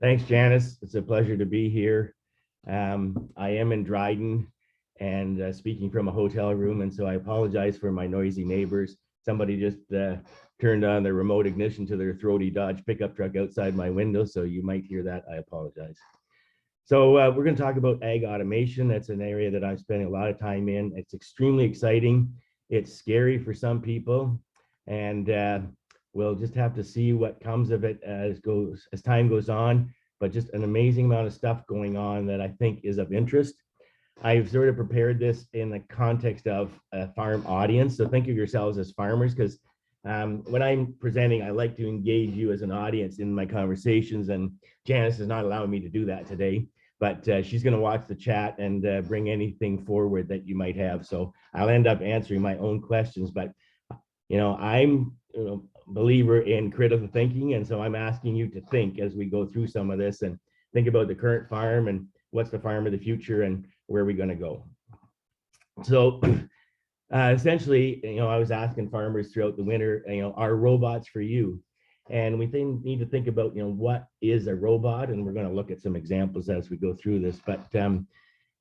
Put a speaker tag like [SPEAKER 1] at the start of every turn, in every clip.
[SPEAKER 1] Thanks, Janice. It's a pleasure to be here. I am in Dryden and speaking from a hotel room, and so I apologize for my noisy neighbors. Somebody just turned on the remote ignition to their throaty Dodge pickup truck outside my window, so you might hear that. I apologize. So we're going to talk about ag automation. That's an area that I'm spending a lot of time in. It's extremely exciting. It's scary for some people, and we'll just have to see what comes of it as time goes on, but just an amazing amount of stuff going on that I think is of interest. I've sort of prepared this in the context of a farm audience. So think of yourselves as farmers, because when I'm presenting, I like to engage you as an audience in my conversations, and Janice is not allowing me to do that today, but she's going to watch the chat and bring anything forward that you might have. So I'll end up answering my own questions, but I'm a believer in critical thinking, and so I'm asking you to think as we go through some of this and think about the current farm and what's the farm of the future and where are we going to go. So essentially, I was asking farmers throughout the winter, are robots for you? And we need to think about, what is a robot? And we're going to look at some examples as we go through this. But and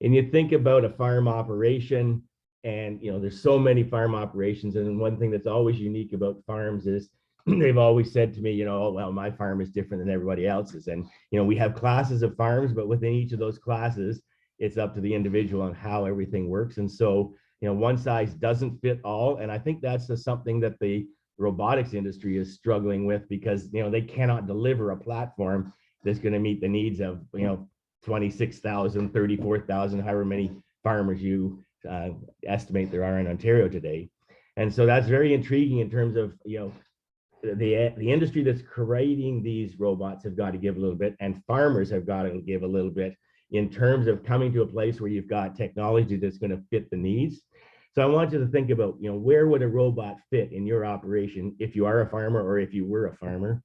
[SPEAKER 1] you think about a farm operation, and there's so many farm operations. And one thing that's always unique about farms is they've always said to me, oh, well, my farm is different than everybody else's. And we have classes of farms, but within each of those classes, it's up to the individual on how everything works. And so one size doesn't fit all. And I think that's something that the robotics industry is struggling with, because they cannot deliver a platform that's going to meet the needs of 26,000, 34,000, however many farmers you estimate there are in Ontario today. And so that's very intriguing in terms of the industry that's creating these robots have got to give a little bit, and farmers have got to give a little bit in terms of coming to a place where you've got technology that's going to fit the needs. So I want you to think about, where would a robot fit in your operation if you are a farmer or if you were a farmer?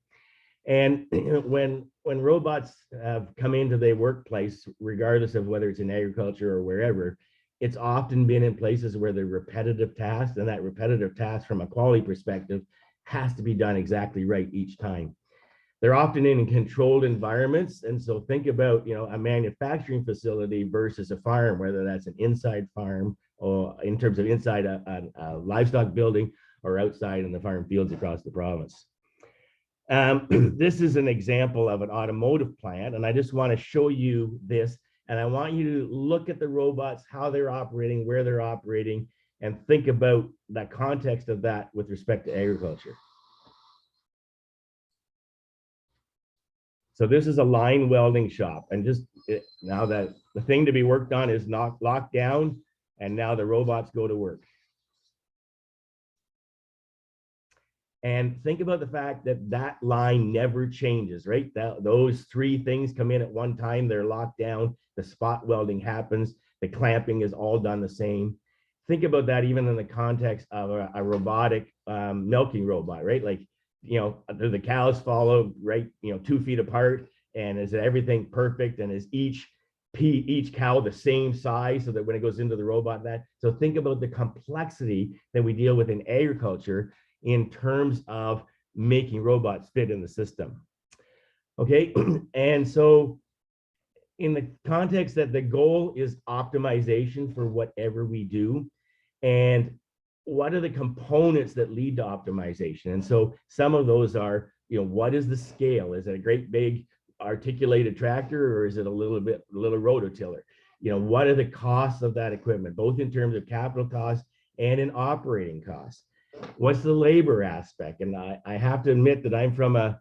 [SPEAKER 1] And when robots have come into the workplace, regardless of whether it's in agriculture or wherever, it's often been in places where they're repetitive tasks, and that repetitive task from a quality perspective has to be done exactly right each time. They're often in controlled environments. And so think about, a manufacturing facility versus a farm, whether that's an inside farm or in terms of inside a livestock building or outside in the farm fields across the province. This is an example of an automotive plant, and I just want to show you this. And I want you to look at the robots, how they're operating, where they're operating, and think about the context of that with respect to agriculture. So this is a line welding shop, and now that the thing to be worked on is not locked down, and now the robots go to work. And think about the fact that that line never changes, right? Those three things come in at one time, they're locked down, the spot welding happens, the clamping is all done the same. Think about that even in the context of a robotic milking robot, right? Like, do the cows follow right, 2 feet apart, and is everything perfect, and is each cow the same size so that when it goes into the robot so think about the complexity that we deal with in agriculture in terms of making robots fit in the system. Okay, and so in the context that the goal is optimization for whatever we do, and what are the components that lead to optimization? And so some of those are, what is the scale? Is it a great big articulated tractor, or is it a little rototiller? What are the costs of that equipment, both in terms of capital costs and in operating costs? What's the labor aspect? And I have to admit that I'm from a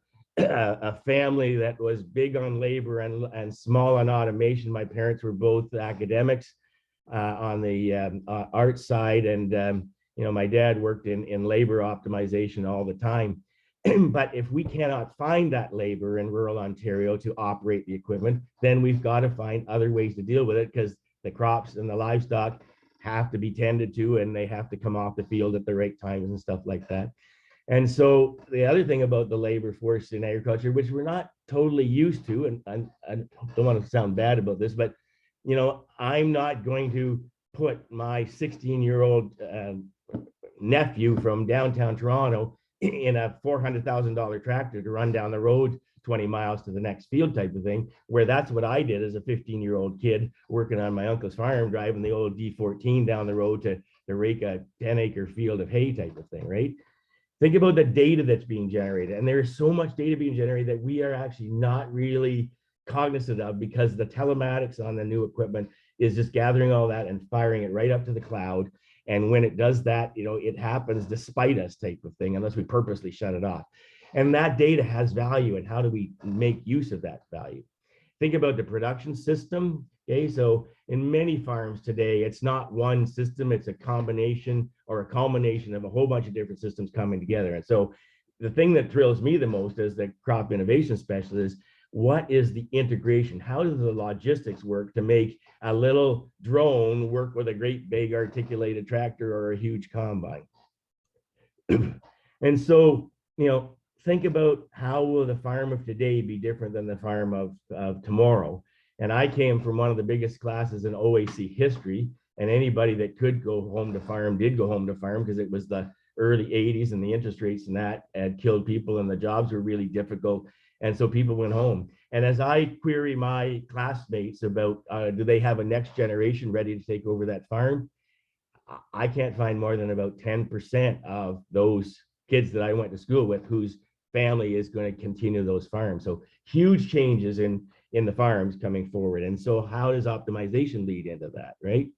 [SPEAKER 1] family that was big on labor and small on automation. My parents were both academics on the art side, and my dad worked in labor optimization all the time. But if we cannot find that labor in rural Ontario to operate the equipment, then we've got to find other ways to deal with it, because the crops and the livestock have to be tended to, and they have to come off the field at the right times and stuff like that. And so the other thing about the labor force in agriculture, which we're not totally used to, and I don't want to sound bad about this, but I'm not going to put my 16-year-old nephew from downtown Toronto in a $400,000 tractor to run down the road 20 miles to the next field type of thing, where that's what I did as a 15-year-old kid working on my uncle's farm, driving the old D14 down the road to rake a 10-acre field of hay type of thing, right? Think about the data that's being generated. And there's so much data being generated that we are actually not really cognizant of, because the telematics on the new equipment is just gathering all that and firing it right up to the cloud. And when it does that, it happens despite us type of thing, unless we purposely shut it off. And that data has value, and how do we make use of that value? Think about the production system. Okay, so in many farms today, it's not one system, it's a combination or a culmination of a whole bunch of different systems coming together. And so the thing that thrills me the most as the crop innovation specialist is, what is the integration? How does the logistics work to make a little drone work with a great big articulated tractor or a huge combine? And so, think about, how will the farm of today be different than the farm of tomorrow? And I came from one of the biggest classes in OAC history, and anybody that could go home to farm did go home to farm, because it was the early 80s and the interest rates and that had killed people and the jobs were really difficult. And so people went home. And as I query my classmates about, do they have a next generation ready to take over that farm? I can't find more than about 10% of those kids that I went to school with whose family is going to continue those farms. So huge changes in the farms coming forward. And so how does optimization lead into that, right?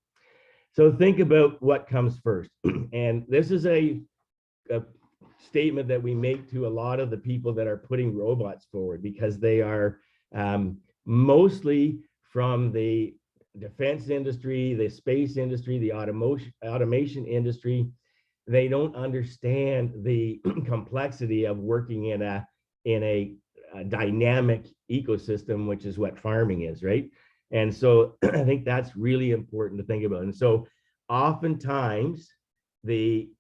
[SPEAKER 1] So think about what comes first. And this is a statement that we make to a lot of the people that are putting robots forward, because they are mostly from the defense industry, the space industry, the automation industry. They don't understand the complexity of working in a dynamic ecosystem, which is what farming is, right? And so I think that's really important to think about. And so oftentimes the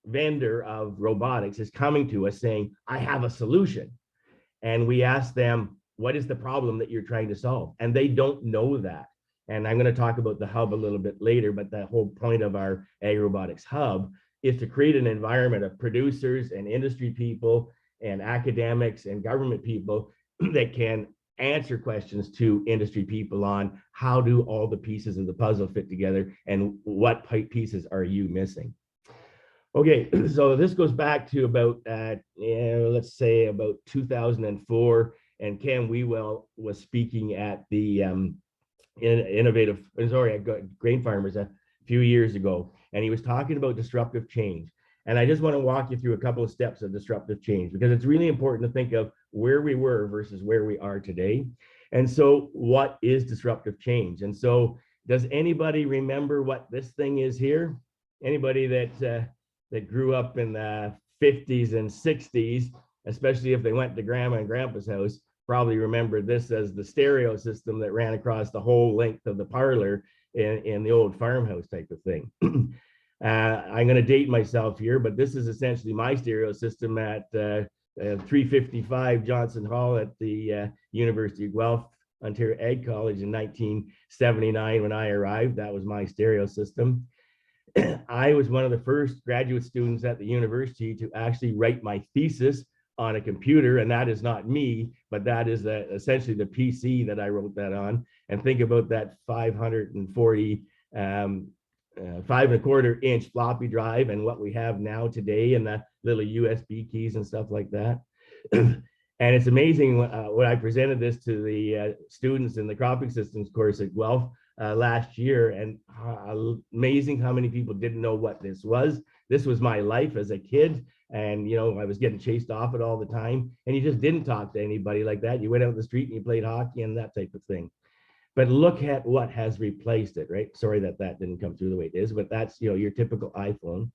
[SPEAKER 1] vendor of robotics is coming to us saying, I have a solution. And we ask them, what is the problem that you're trying to solve? And they don't know that. And I'm going to talk about the hub a little bit later, but the whole point of our AgRobotics Hub is to create an environment of producers and industry people and academics and government people that can answer questions to industry people on, how do all the pieces of the puzzle fit together, and what pieces are you missing? Okay, so this goes back to about, let's say about 2004, and Cam Wewell was speaking at the grain farmers a few years ago, and he was talking about disruptive change. And I just want to walk you through a couple of steps of disruptive change, because it's really important to think of where we were versus where we are today. And so what is disruptive change? And so does anybody remember what this thing is here? Anybody that grew up in the 50s and 60s, especially if they went to grandma and grandpa's house, probably remember this as the stereo system that ran across the whole length of the parlor in the old farmhouse type of thing. I'm going to date myself here, but this is essentially my stereo system at 355 Johnson Hall at the University of Guelph, Ontario Ag College in 1979 when I arrived. That was my stereo system. I was one of the first graduate students at the university to actually write my thesis on a computer, and that is not me, but that is essentially the PC that I wrote that on. And think about that 540 5.25-inch floppy drive and what we have now today, and the little USB keys and stuff like that. And it's amazing when I presented this to the students in the cropping systems course at Guelph last year, and amazing how many people didn't know what this was. This was my life as a kid, and I was getting chased off it all the time, and you just didn't talk to anybody like that. You went out the street and you played hockey and that type of thing. But look at what has replaced it, right? Sorry that didn't come through the way it is, but that's your typical iPhone.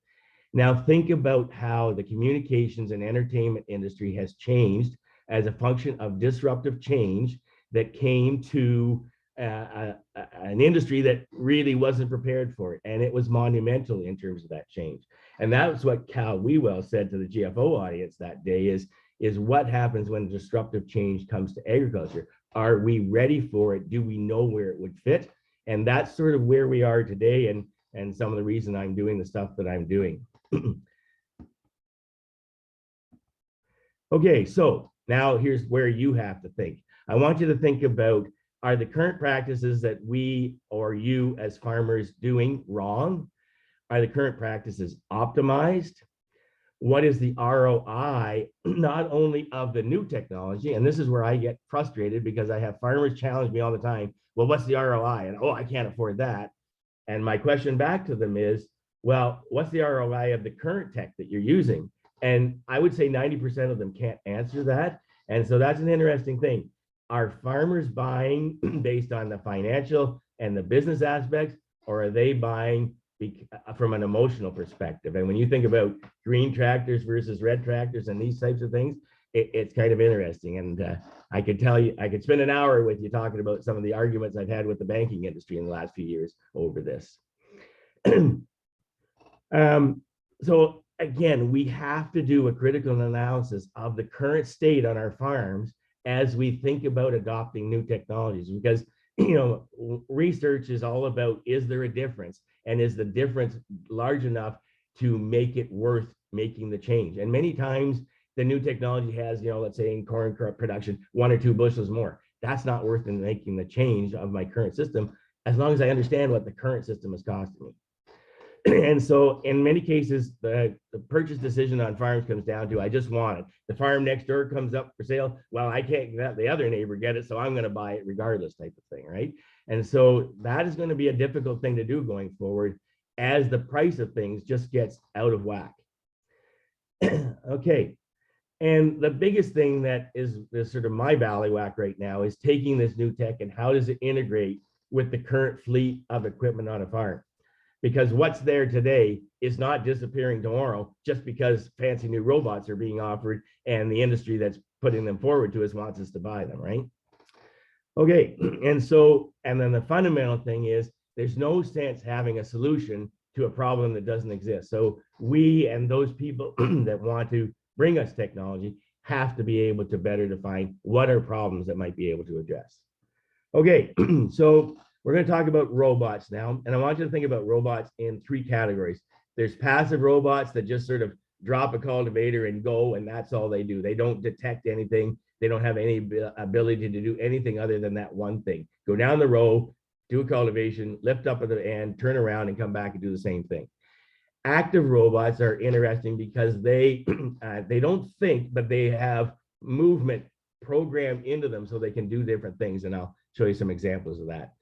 [SPEAKER 1] Now think about how the communications and entertainment industry has changed as a function of disruptive change that came to an industry that really wasn't prepared for it. And it was monumental in terms of that change. And that's what Cal Wewell said to the GFO audience that day is what happens when disruptive change comes to agriculture? Are we ready for it? Do we know where it would fit? And that's sort of where we are today, and some of the reason I'm doing the stuff that I'm doing. Okay, so now here's where you have to think. I want you to think about, are the current practices that we or you as farmers doing wrong? Are the current practices optimized? What is the ROI, not only of the new technology, and this is where I get frustrated because I have farmers challenge me all the time, well, what's the ROI? And, oh, I can't afford that. And my question back to them is, well, what's the ROI of the current tech that you're using? And I would say 90% of them can't answer that. And so that's an interesting thing. Are farmers buying based on the financial and the business aspects, or are they buying from an emotional perspective? And when you think about green tractors versus red tractors and these types of things, it's kind of interesting. And I could tell you, I could spend an hour with you talking about some of the arguments I've had with the banking industry in the last few years over this. So again, we have to do a critical analysis of the current state on our farms as we think about adopting new technologies, because research is all about, is there a difference, and is the difference large enough to make it worth making the change? And many times the new technology has, let's say in corn crop production, 1 or 2 bushels more. That's not worth in making the change of my current system, as long as I understand what the current system is costing me. And so in many cases, the purchase decision on farms comes down to, I just want it. The farm next door comes up for sale. Well, I can't let the other neighbor get it, so I'm going to buy it regardless, type of thing, right? And so that is going to be a difficult thing to do going forward as the price of things just gets out of whack. Okay. And the biggest thing that is sort of my ballywhack right now is taking this new tech and how does it integrate with the current fleet of equipment on a farm? Because what's there today is not disappearing tomorrow just because fancy new robots are being offered and the industry that's putting them forward to us wants us to buy them, right? Okay, and then the fundamental thing is there's no sense having a solution to a problem that doesn't exist. So we and those people that want to bring us technology have to be able to better define what are problems that might be able to address. Okay, so we're going to talk about robots now, and I want you to think about robots in 3 categories. There's passive robots that just sort of drop a cultivator and go, and that's all they do. They don't detect anything. They don't have any ability to do anything other than that one thing. Go down the row, do a cultivation, lift up at the end, turn around and come back and do the same thing. Active robots are interesting because they don't think, but they have movement programmed into them so they can do different things. And I'll show you some examples of that.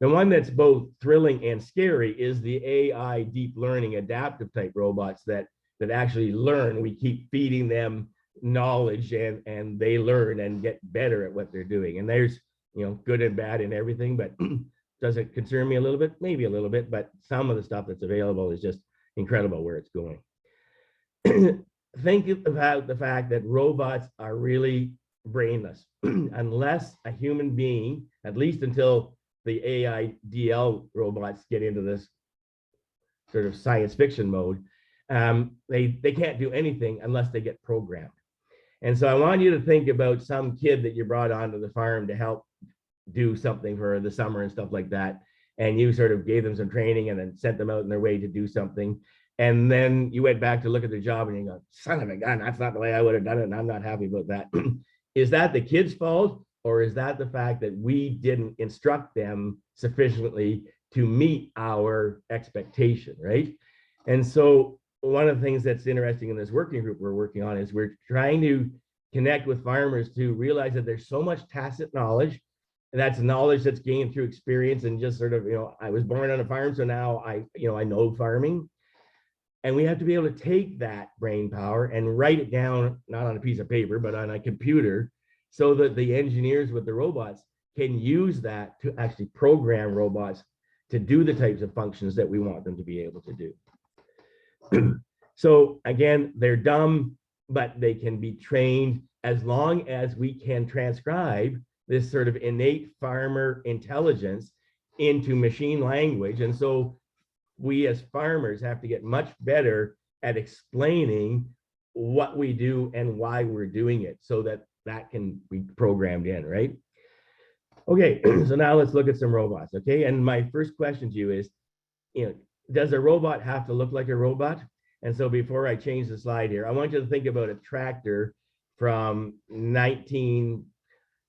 [SPEAKER 1] The one that's both thrilling and scary is the AI deep learning adaptive type robots that actually learn. We keep feeding them knowledge and they learn and get better at what they're doing. And there's good and bad in everything, but does it concern me a little bit? Maybe a little bit, but some of the stuff that's available is just incredible where it's going. Think about the fact that robots are really brainless unless a human being, at least until the AI DL robots get into this sort of science fiction mode, they can't do anything unless they get programmed. And so I want you to think about some kid that you brought onto the farm to help do something for the summer and stuff like that. And you sort of gave them some training and then sent them out on their way to do something. And then you went back to look at the job and you go, son of a gun, that's not the way I would have done it. And I'm not happy about that. Is that the kid's fault? Or is that the fact that we didn't instruct them sufficiently to meet our expectation, right? And so one of the things that's interesting in this working group we're working on is we're trying to connect with farmers to realize that there's so much tacit knowledge, and that's knowledge that's gained through experience and just sort of, I was born on a farm, so now I know farming. And we have to be able to take that brain power and write it down, not on a piece of paper, but on a computer, so that the engineers with the robots can use that to actually program robots to do the types of functions that we want them to be able to do. So again, they're dumb, but they can be trained as long as we can transcribe this sort of innate farmer intelligence into machine language. And so we as farmers have to get much better at explaining what we do and why we're doing it so that that can be programmed in, right? Okay, so now let's look at some robots, okay? And my first question to you is, does a robot have to look like a robot? And so before I change the slide here, I want you to think about a tractor from 19,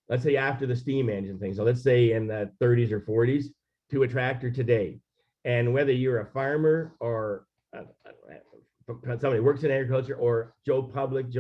[SPEAKER 1] let's say after the steam engine thing. So let's say in the 30s or 40s to a tractor today. And whether you're a farmer or somebody who works in agriculture, or Joe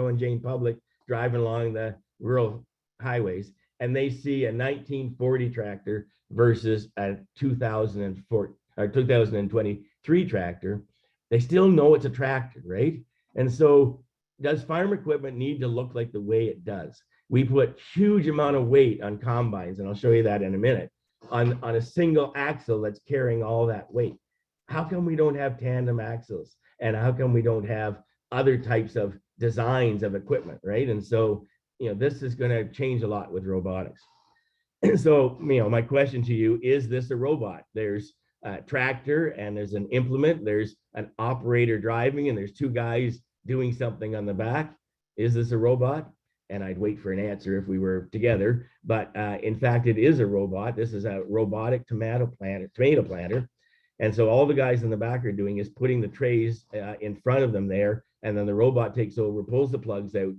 [SPEAKER 1] and Jane Public driving along the rural highways, and they see a 1940 tractor versus a 2004 or 2023 tractor, they still know it's a tractor, right? And so does farm equipment need to look like the way it does? We put huge amount of weight on combines, and I'll show you that in a minute, on a single axle that's carrying all that weight. How come we don't have tandem axles? And how come we don't have other types of designs of equipment, right? And so, this is going to change a lot with robotics. So, my question to you, is this a robot? There's a tractor and there's an implement, there's an operator driving, and there's two guys doing something on the back. Is this a robot? And I'd wait for an answer if we were together. But in fact, it is a robot. This is a robotic tomato planter. And so all the guys in the back are doing is putting the trays in front of them there. And then the robot takes over, pulls the plugs out,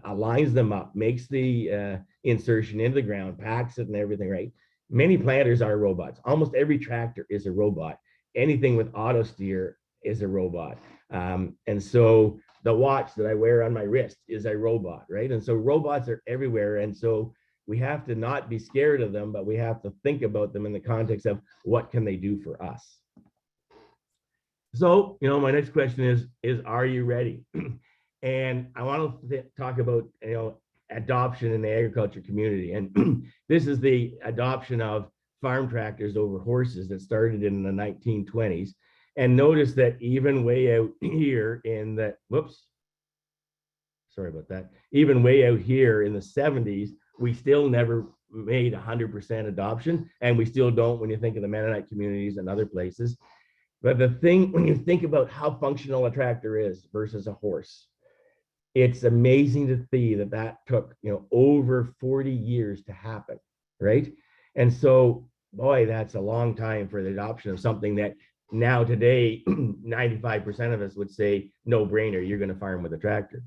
[SPEAKER 1] aligns them up, makes the insertion into the ground, packs it and everything, right? Many planters are robots. Almost every tractor is a robot. Anything with auto steer is a robot. And so the watch that I wear on my wrist is a robot, right? And so robots are everywhere. And so we have to not be scared of them, but we have to think about them in the context of what can they do for us? So, my next question is are you ready? And I want to talk about, adoption in the agriculture community. And this is the adoption of farm tractors over horses that started in the 1920s. And notice that even way out here in the, sorry about that, even way out here in the 70s, we still never made 100% adoption. And we still don't when you think of the Mennonite communities and other places. But the thing, when you think about how functional a tractor is versus a horse, it's amazing to see that took, over 40 years to happen, right? And so, boy, that's a long time for the adoption of something that now today, 95% of us would say, no brainer, you're going to farm with a tractor.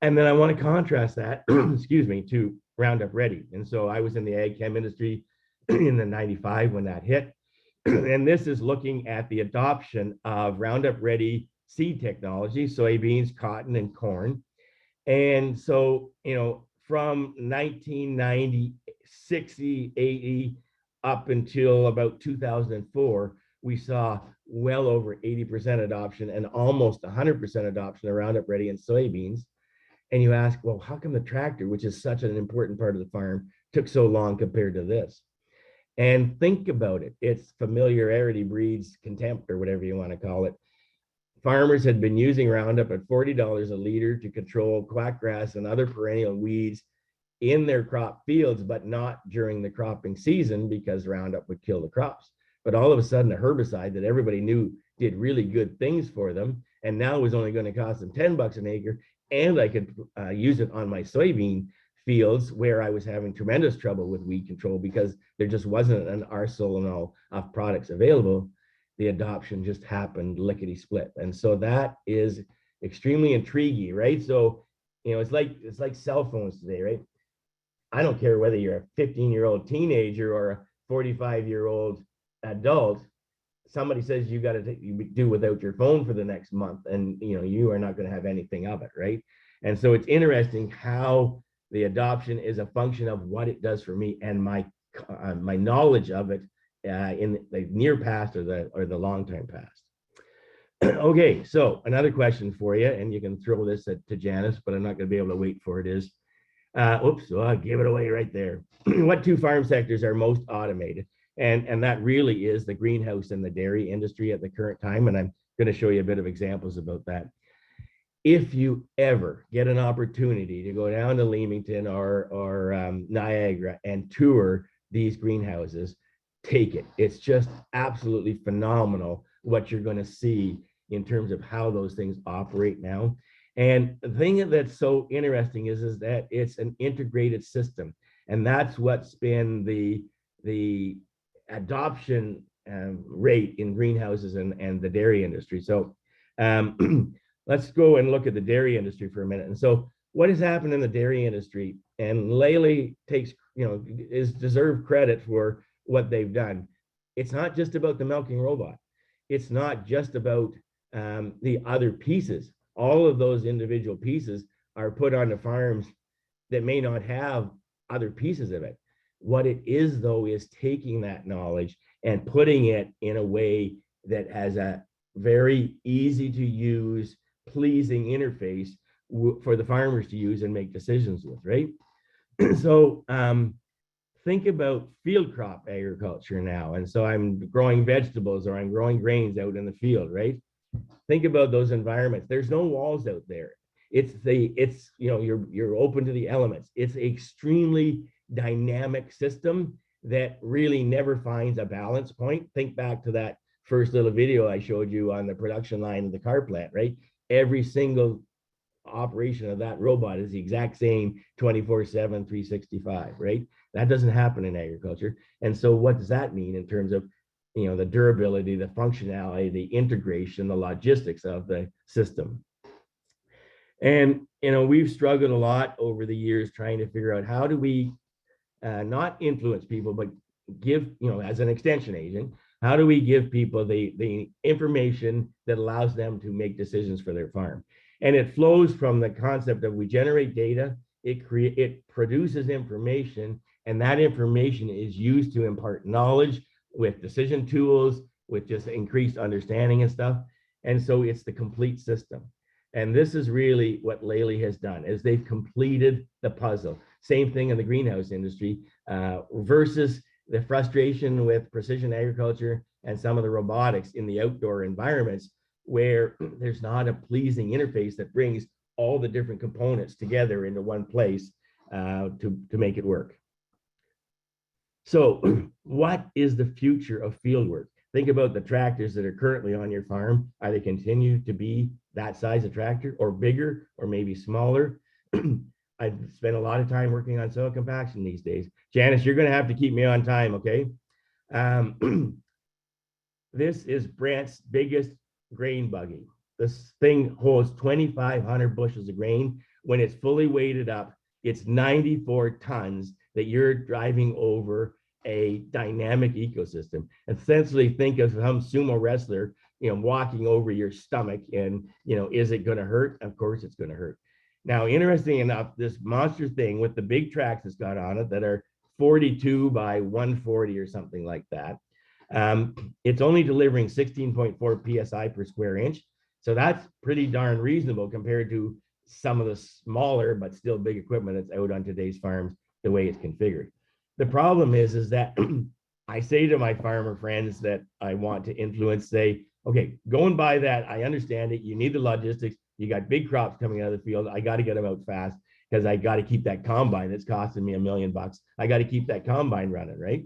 [SPEAKER 1] And then I want to contrast that, excuse me, to Roundup Ready. And so I was in the ag chem industry in the 95 when that hit. And this is looking at the adoption of Roundup Ready seed technology, soybeans, cotton, and corn. And so, from 1990, 60, 80, up until about 2004, we saw well over 80% adoption and almost 100% adoption of Roundup Ready and soybeans. And you ask, well, how come the tractor, which is such an important part of the farm, took so long compared to this? And think about it. It's familiarity breeds contempt, or whatever you want to call it. Farmers had been using Roundup at $40 a liter to control quackgrass and other perennial weeds in their crop fields, but not during the cropping season because Roundup would kill the crops. But all of a sudden, a herbicide that everybody knew did really good things for them, and now was only going to cost them $10 an acre, and I could use it on my soybean fields where I was having tremendous trouble with weed control because there just wasn't an arsenal of products available. The adoption just happened lickety split. And so that is extremely intriguing, right? So, it's like cell phones today, right? I don't care whether you're a 15-year-old teenager or a 45-year-old adult. Somebody says you got to do without your phone for the next month, and you are not going to have anything of it, right? And so it's interesting how the adoption is a function of what it does for me and my knowledge of it in the near past or the long time past. Okay, so another question for you, and you can throw this to Janice, but I'm not going to be able to wait for it. Is I gave it away right there. What two farm sectors are most automated? And that really is the greenhouse and the dairy industry at the current time. And I'm going to show you a bit of examples about that. If you ever get an opportunity to go down to Leamington or Niagara and tour these greenhouses, take it. It's just absolutely phenomenal what you're going to see in terms of how those things operate now. And the thing that's so interesting is that it's an integrated system. And that's what's been the adoption rate in greenhouses and the dairy industry. So let's go and look at the dairy industry for a minute. And so what has happened in the dairy industry, and Lely takes, is deserved credit for what they've done. It's not just about the milking robot. It's not just about the other pieces. All of those individual pieces are put on the farms that may not have other pieces of it. What it is, though, is taking that knowledge and putting it in a way that has a very easy to use, pleasing interface for the farmers to use and make decisions with, right? So think about field crop agriculture now. And so I'm growing vegetables or I'm growing grains out in the field, right? Think about those environments. There's no walls out there. You're open to the elements. It's an extremely dynamic system that really never finds a balance point. Think back to that first little video I showed you on the production line of the car plant, right? Every single operation of that robot is the exact same 24/7, 365, right? That doesn't happen in agriculture. And so what does that mean in terms of the durability, the functionality, the integration, the logistics of the system? And we've struggled a lot over the years trying to figure out how do we not influence people, but give, as an extension agent, how do we give people the information that allows them to make decisions for their farm? And it flows from the concept of we generate data, it produces information, and that information is used to impart knowledge with decision tools, with just increased understanding and stuff. And so it's the complete system. And this is really what Lely has done, is they've completed the puzzle. Same thing in the greenhouse industry, versus the frustration with precision agriculture and some of the robotics in the outdoor environments where there's not a pleasing interface that brings all the different components together into one place to make it work. So what is the future of field work? Think about the tractors that are currently on your farm. Are they continue to be that size of tractor or bigger or maybe smaller? I've spent a lot of time working on soil compaction these days. Janice, you're going to have to keep me on time, okay? This is Brant's biggest grain buggy. This thing holds 2,500 bushels of grain. When it's fully weighted up, it's 94 tons that you're driving over a dynamic ecosystem. Essentially, think of some sumo wrestler, walking over your stomach, and is it going to hurt? Of course, it's going to hurt. Now, interesting enough, this monster thing with the big tracks it's got on it that are 42 by 140 or something like that. It's only delivering 16.4 psi per square inch. So that's pretty darn reasonable compared to some of the smaller but still big equipment that's out on today's farms the way it's configured. The problem is that I say to my farmer friends that I want to influence, say, okay, go and buy that. I understand it. You need the logistics. You got big crops coming out of the field. I got to get them out fast because I got to keep that combine that's costing me $1 million. I got to keep that combine running, right?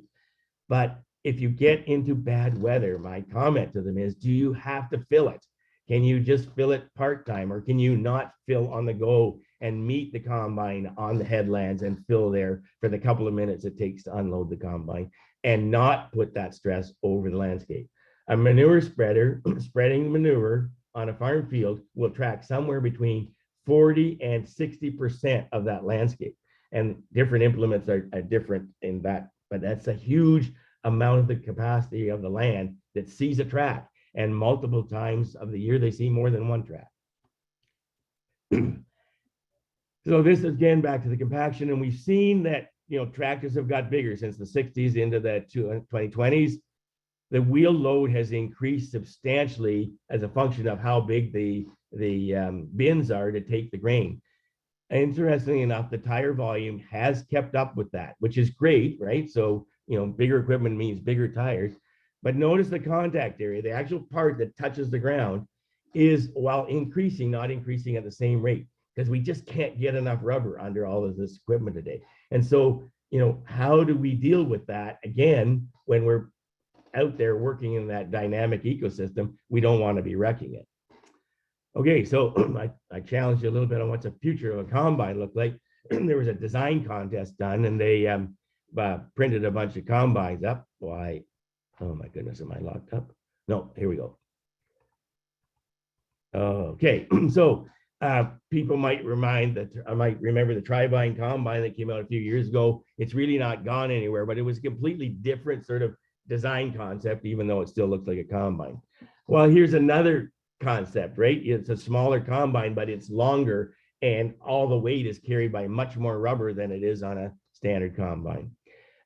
[SPEAKER 1] But if you get into bad weather, my comment to them is, do you have to fill it? Can you just fill it part-time, or can you not fill on the go and meet the combine on the headlands and fill there for the couple of minutes it takes to unload the combine and not put that stress over the landscape? A manure spreader spreading manure on a farm field will track somewhere between 40 and 60% of that landscape. And different implements are different in that, but that's a huge amount of the capacity of the land that sees a track. And multiple times of the year, they see more than one track. So this is again back to the compaction, and we've seen that tractors have got bigger since the 60s into the 2020s. The wheel load has increased substantially as a function of how big the bins are to take the grain. Interestingly enough, the tire volume has kept up with that, which is great, right? So bigger equipment means bigger tires. But notice the contact area, the actual part that touches the ground, is, while increasing, not increasing at the same rate, because we just can't get enough rubber under all of this equipment today. And so, how do we deal with that? Again, when we're out there working in that dynamic ecosystem, we don't want to be wrecking it. Okay, so I challenged you a little bit on what's the future of a combine look like. There was a design contest done, and they printed a bunch of combines up. Why? Oh my goodness, am I locked up? No, here we go. Okay, so People might remember the Tribine Combine that came out a few years ago. It's really not gone anywhere, but it was a completely different sort of design concept, even though it still looks like a combine. Well, here's another concept, right? It's a smaller combine, but it's longer, and all the weight is carried by much more rubber than it is on a standard combine.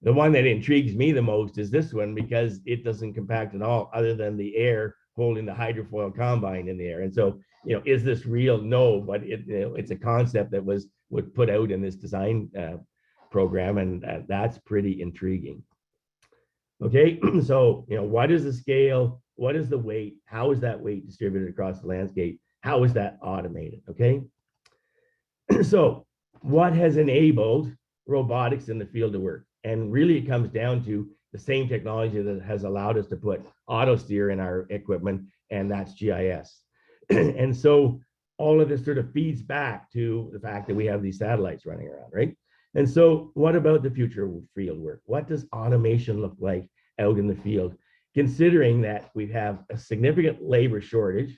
[SPEAKER 1] The one that intrigues me the most is this one, because it doesn't compact at all, other than the air holding the hydrofoil combine in the air. And so, is this real? No, but it's a concept that was put out in this design program, and that's pretty intriguing. Okay, so what is the scale? What is the weight? How is that weight distributed across the landscape? How is that automated? Okay, so what has enabled robotics in the field to work? And really, it comes down to the same technology that has allowed us to put auto steer in our equipment, and that's GIS. And so all of this sort of feeds back to the fact that we have these satellites running around, right? And so what about the future field work? What does automation look like out in the field, considering that we have a significant labor shortage?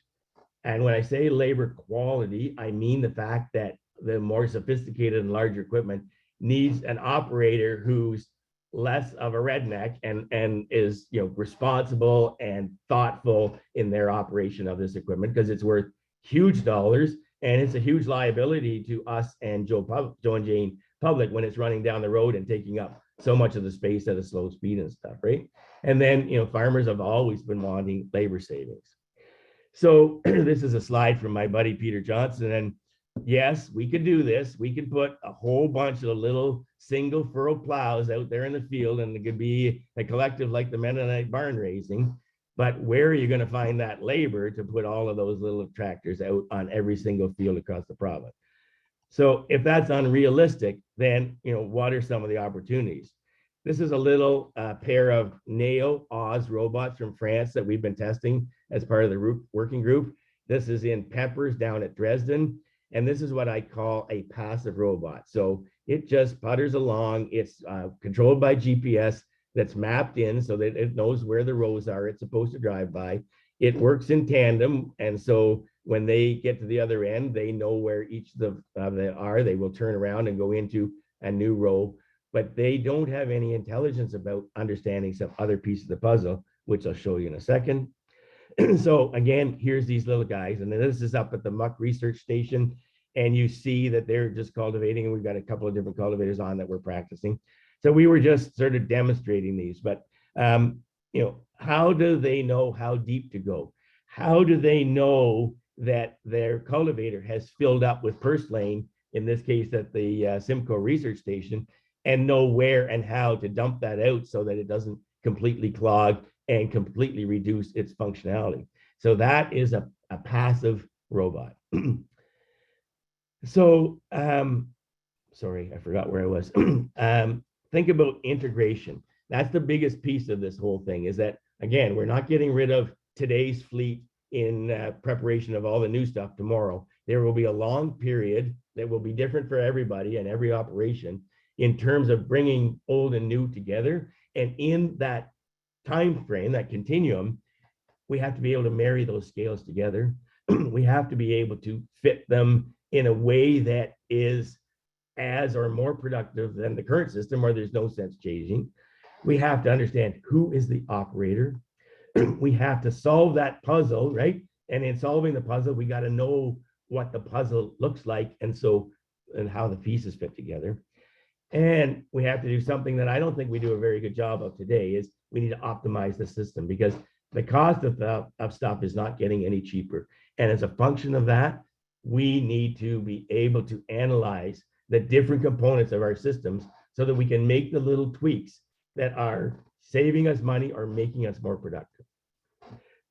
[SPEAKER 1] And when I say labor quality, I mean the fact that the more sophisticated and larger equipment needs an operator who's less of a redneck and is responsible and thoughtful in their operation of this equipment, because it's worth huge dollars and it's a huge liability to us and Joe and Jane public when it's running down the road and taking up so much of the space at a slow speed and stuff, right? And then farmers have always been wanting labor savings. So this is a slide from my buddy Peter Johnson, and yes, we could do this. We could put a whole bunch of little single furrow plows out there in the field, and it could be a collective like the Mennonite barn raising. But where are you going to find that labor to put all of those little tractors out on every single field across the province? So if that's unrealistic, then what are some of the opportunities? This is a little pair of Neo Oz robots from France that we've been testing as part of the working group. This is in Peppers down at Dresden. And this is what I call a passive robot. So it just putters along. It's controlled by GPS that's mapped in so that it knows where the rows are it's supposed to drive by. It works in tandem. And so when they get to the other end, they know where each of them are. They will turn around and go into a new row, but they don't have any intelligence about understanding some other piece of the puzzle, which I'll show you in a second. So again, here's these little guys, and this is up at the Muck Research Station, and you see that they're just cultivating, and we've got a couple of different cultivators on that we're practicing. So we were just sort of demonstrating these, but how do they know how deep to go? How do they know that their cultivator has filled up with purslane, in this case at the Simcoe Research Station, and know where and how to dump that out so that it doesn't completely clog and completely reduce its functionality? So that is a passive robot. So, sorry, I forgot where I was. Think about integration. That's the biggest piece of this whole thing, is that, again, we're not getting rid of today's fleet in preparation of all the new stuff tomorrow. There will be a long period that will be different for everybody and every operation in terms of bringing old and new together. And in that time frame, that continuum, we have to be able to marry those scales together. We have to be able to fit them in a way that is as or more productive than the current system, or there's no sense changing. We have to understand who is the operator. We have to solve that puzzle, right? And in solving the puzzle, we got to know what the puzzle looks like, and how the pieces fit together. And we have to do something that I don't think we do a very good job of today, is we need to optimize the system, because the cost of stuff is not getting any cheaper. And as a function of that, we need to be able to analyze the different components of our systems so that we can make the little tweaks that are saving us money or making us more productive.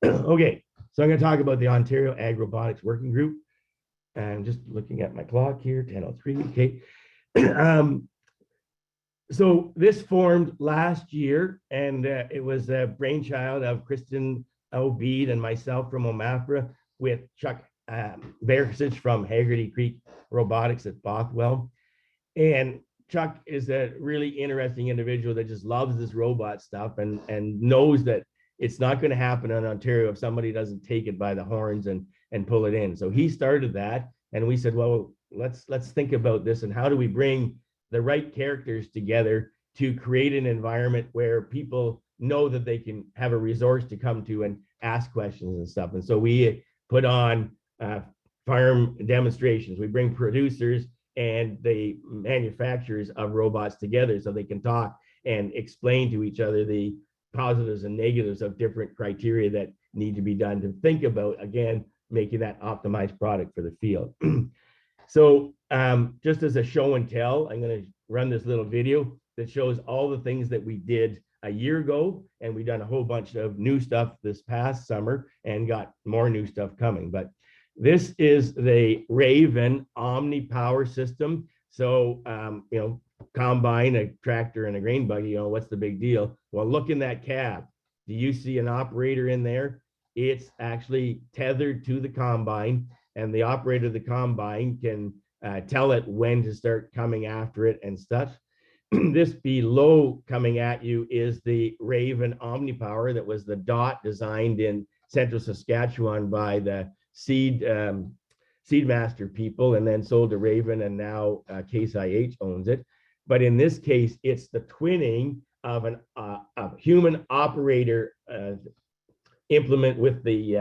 [SPEAKER 1] Okay, so I'm going to talk about the Ontario Ag Robotics Working Group. I'm just looking at my clock here, 10:03. Okay. So this formed last year, and it was a brainchild of Kristen O'Bead and myself from OMAFRA, with Chuck Bearsich from Haggerty Creek Robotics at Bothwell. And Chuck is a really interesting individual that just loves this robot stuff and knows that it's not going to happen in Ontario if somebody doesn't take it by the horns and pull it in. So he started that, And we said, well, let's think about this, and how do we bring the right characters together to create an environment where people know that they can have a resource to come to and ask questions and stuff. And so we put on farm demonstrations. We bring producers and the manufacturers of robots together so they can talk and explain to each other the positives and negatives of different criteria that need to be done to think about, again, making that optimized product for the field. So just as a show and tell, I'm going to run this little video that shows all the things that we did a year ago, and we've done a whole bunch of new stuff this past summer and got more new stuff coming. But this is the Raven Omni Power System. So, combine, a tractor, and a grain buggy, what's the big deal? Well, look in that cab. Do you see an operator in there? It's actually tethered to the combine, and the operator of the combine can tell it when to start coming after it and stuff. This below coming at you is the Raven OmniPower. That was the DOT designed in central Saskatchewan by the Seedmaster people, and then sold to Raven, and now Case IH owns it. But in this case, it's the twinning of a human operator implement with the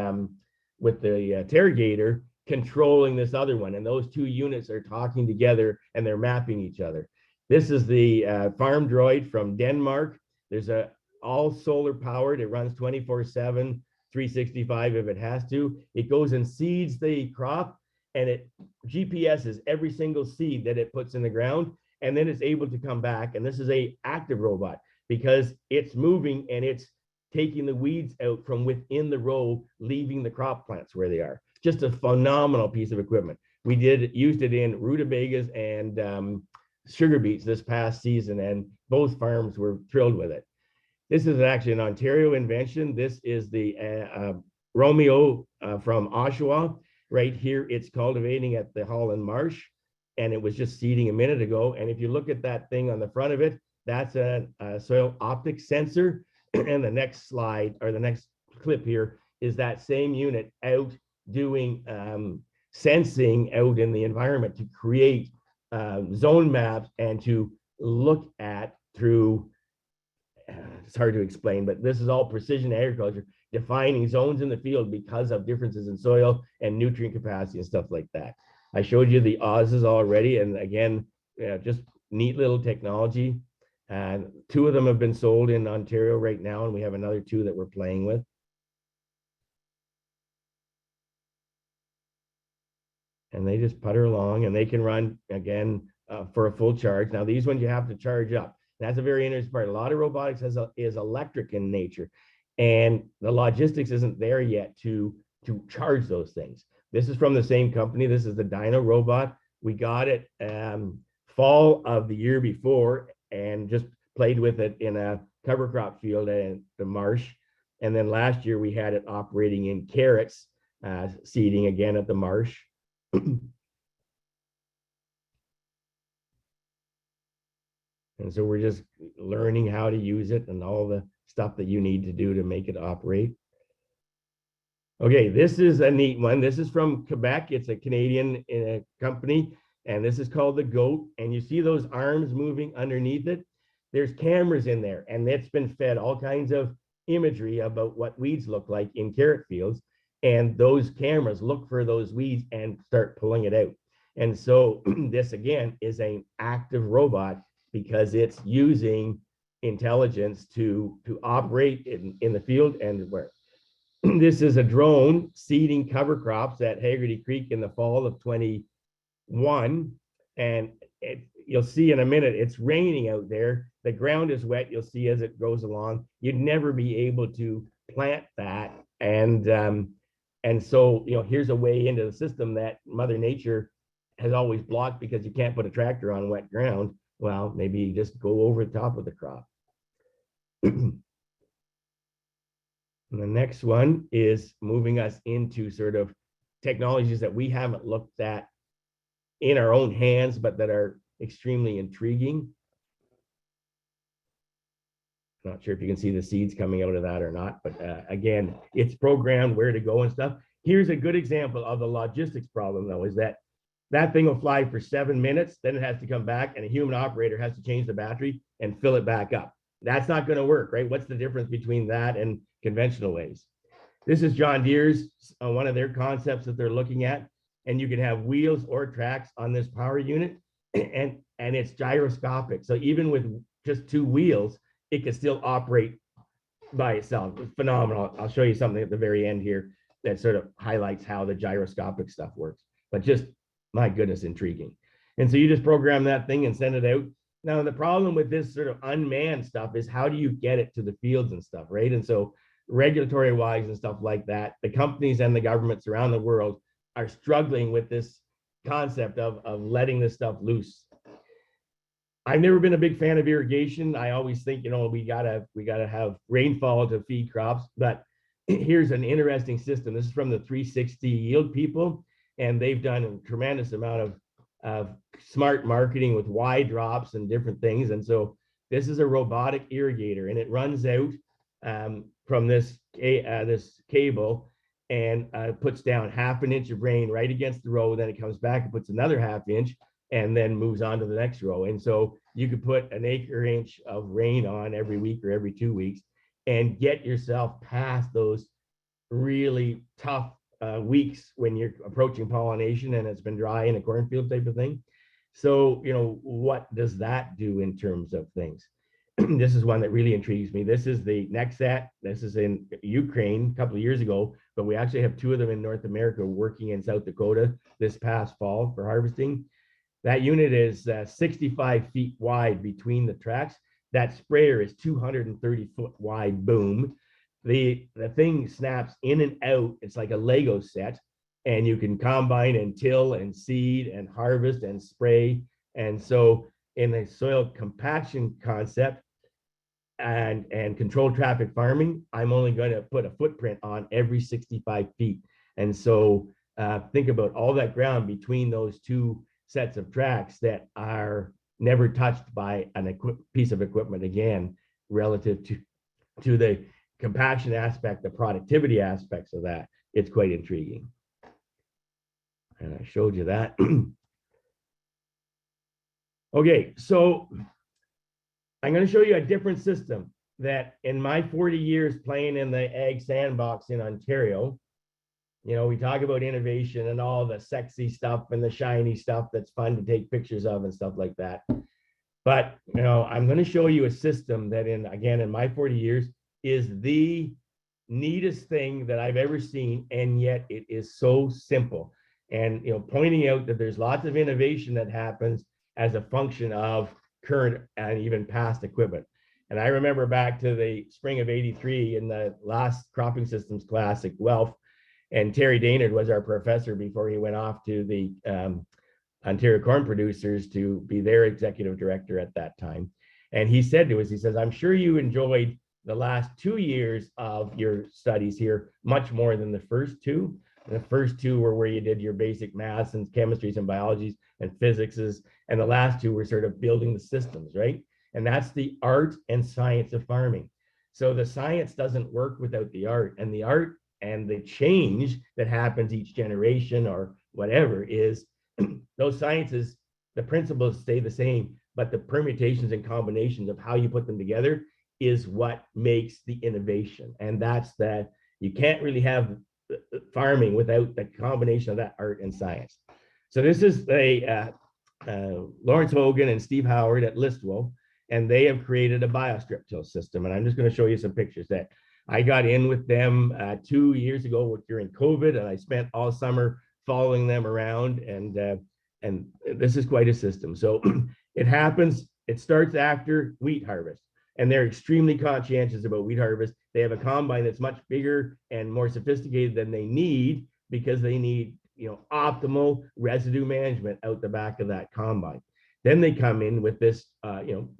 [SPEAKER 1] Terragator controlling this other one, and those two units are talking together and they're mapping each other. This is the farm droid from Denmark. There's a all solar powered. It runs 24/7, 365 if it has to. It goes and seeds the crop, and it GPSs every single seed that it puts in the ground, and then it's able to come back. And this is a active robot because it's moving and it's taking the weeds out from within the row, leaving the crop plants where they are. Just a phenomenal piece of equipment. We used it in rutabagas and sugar beets this past season, and both farms were thrilled with it. This is actually an Ontario invention. This is the Romeo from Oshawa. Right here, it's cultivating at the Holland Marsh, and it was just seeding a minute ago. And if you look at that thing on the front of it, that's a soil optics sensor. And the next slide, or the next clip here, is that same unit out doing sensing out in the environment to create zone maps and to look at through, it's hard to explain, but this is all precision agriculture, defining zones in the field because of differences in soil and nutrient capacity and stuff like that. I showed you the Oz's already, and again, just neat little technology. And 2 of them have been sold in Ontario right now, and we have another 2 that we're playing with. And they just putter along, and they can run, again, for a full charge. Now, these ones you have to charge up. That's a very interesting part. A lot of robotics is electric in nature, and the logistics isn't there yet to charge those things. This is from the same company. This is the Dino robot. We got it fall of the year before, and just played with it in a cover crop field at the marsh. And then last year we had it operating in carrots, seeding again at the marsh. And so we're just learning how to use it and all the stuff that you need to do to make it operate. Okay, this is a neat one. This is from Quebec. It's a Canadian company, and this is called the GOAT. And you see those arms moving underneath it? There's cameras in there, and it's been fed all kinds of imagery about what weeds look like in carrot fields. And those cameras look for those weeds and start pulling it out. And so this, again, is an active robot because it's using intelligence to operate in the field and where. This is a drone seeding cover crops at Haggerty Creek in the fall of 21. And you'll see in a minute, it's raining out there. The ground is wet. You'll see as it goes along. You'd never be able to plant that. And so, here's a way into the system that Mother Nature has always blocked because you can't put a tractor on wet ground. Well, maybe you just go over the top of the crop. And the next one is moving us into sort of technologies that we haven't looked at in our own hands, but that are extremely intriguing. Not sure if you can see the seeds coming out of that or not, but again, it's programmed where to go and stuff. Here's a good example of the logistics problem, though, is that that thing will fly for 7 minutes, then it has to come back, and a human operator has to change the battery and fill it back up. That's not going to work, right? What's the difference between that and conventional ways? This is John Deere's, one of their concepts that they're looking at. And you can have wheels or tracks on this power unit, and it's gyroscopic. So even with just two wheels, it can still operate by itself. It's phenomenal. I'll show you something at the very end here that sort of highlights how the gyroscopic stuff works. But just, my goodness, intriguing. And so you just program that thing and send it out. Now, the problem with this sort of unmanned stuff is how do you get it to the fields and stuff, right? And so regulatory wise and stuff like that, the companies and the governments around the world are struggling with this concept of letting this stuff loose. I've never been a big fan of irrigation. I always think, you know, we gotta have rainfall to feed crops. But here's an interesting system. This is from the 360 Yield people, and they've done a tremendous amount of smart marketing with wide drops and different things. And so this is a robotic irrigator, and it runs out from this cable and puts down 1/2 inch of rain right against the row. Then it comes back and puts another 1/2 inch and then moves on to the next row. And so you could put an acre-inch of rain on every week or every 2 weeks and get yourself past those really tough weeks when you're approaching pollination and it's been dry in a cornfield type of thing. So, you know, what does that do in terms of things? This is one that really intrigues me. This is the Nexat. This is in Ukraine a couple of years ago, but we actually have 2 of them in North America working in South Dakota this past fall for harvesting. That unit is 65 feet wide between the tracks. That sprayer is 230 foot wide boom. The thing snaps in and out. It's like a Lego set, and you can combine and till and seed and harvest and spray. And so in the soil compaction concept and controlled traffic farming, I'm only going to put a footprint on every 65 feet. And so think about all that ground between those 2 sets of tracks that are never touched by a piece of equipment again, relative to the compaction aspect, the productivity aspects of that. It's quite intriguing. And I showed you that. Okay, so I'm going to show you a different system that in my 40 years playing in the ag sandbox in Ontario, you know, we talk about innovation and all the sexy stuff and the shiny stuff that's fun to take pictures of and stuff like that. But, you know, I'm going to show you a system that in my 40 years is the neatest thing that I've ever seen. And yet it is so simple. And, you know, pointing out that there's lots of innovation that happens as a function of current and even past equipment. And I remember back to the spring of '83 in the last cropping systems class at Guelph, and Terry Daynard was our professor before he went off to the Ontario Corn Producers to be their executive director at that time. And he said to us, he says, I'm sure you enjoyed the last 2 years of your studies here much more than the first 2. And the first 2 were where you did your basic maths and chemistries and biologies and physicses. And the last 2 were sort of building the systems, right? And that's the art and science of farming. So the science doesn't work without the art, and the art and the change that happens each generation or whatever is those sciences, the principles stay the same, but the permutations and combinations of how you put them together is what makes the innovation. And that's that you can't really have farming without the combination of that art and science. So this is Lawrence Hogan and Steve Howard at Listwell, and they have created a biostrip till system. And I'm just going to show you some pictures that I got in with them 2 years ago during COVID, and I spent all summer following them around. And this is quite a system. So it starts after wheat harvest, and they're extremely conscientious about wheat harvest. They have a combine that's much bigger and more sophisticated than they need, because they need, you know, optimal residue management out the back of that combine. Then they come in with this,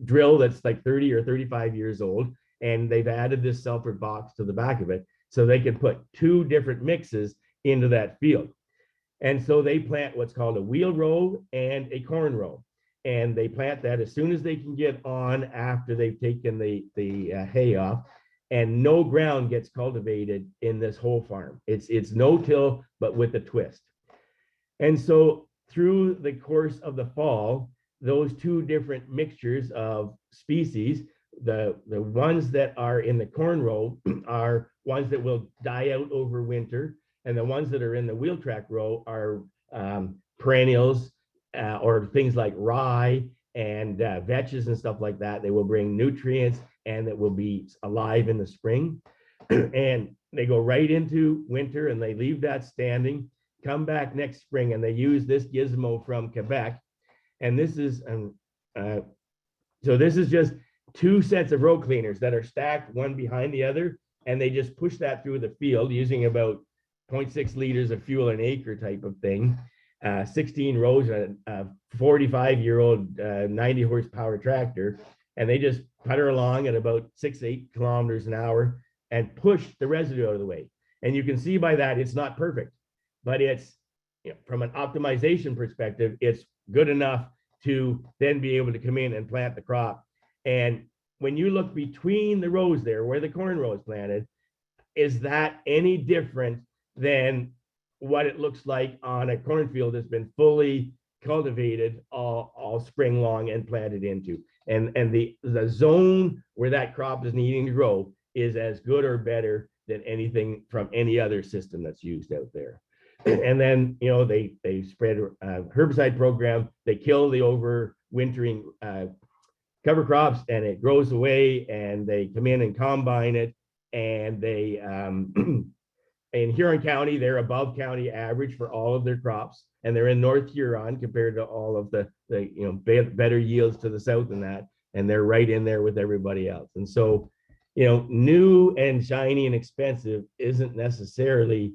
[SPEAKER 1] drill that's like 30 or 35 years old, and they've added this sulfur box to the back of it so they can put 2 different mixes into that field. And so they plant what's called a wheel row and a corn row. And they plant that as soon as they can get on after they've taken the hay off. And no ground gets cultivated in this whole farm. It's no-till, but with a twist. And so through the course of the fall, those two different mixtures of species, the ones that are in the corn row are ones that will die out over winter, and the ones that are in the wheel track row are perennials, or things like rye and vetches and stuff like that. They will bring nutrients and that will be alive in the spring. And they go right into winter and they leave that standing, come back next spring, and they use this gizmo from Quebec. And this is, so this is just two sets of row cleaners that are stacked one behind the other. And they just push that through the field using about 0.6 liters of fuel an acre type of thing. 16 rows, a 45-year-old 90 horsepower tractor. And they just putter along at about 6-8 kilometers an hour and push the residue out of the way. And you can see by that, it's not perfect, but it's, you know, from an optimization perspective, it's good enough to then be able to come in and plant the crop. And when you look between the rows there, where the corn row is planted, is that any different than what it looks like on a cornfield that's been fully cultivated all spring long and planted into? And the zone where that crop is needing to grow is as good or better than anything from any other system that's used out there. And then, you know, they spread a herbicide program, they kill the overwintering cover crops, and it grows away, and they come in and combine it, and they in Huron County, they're above county average for all of their crops, and they're in North Huron compared to all of the you know, better yields to the south and that, and they're right in there with everybody else. And so, you know, new and shiny and expensive isn't necessarily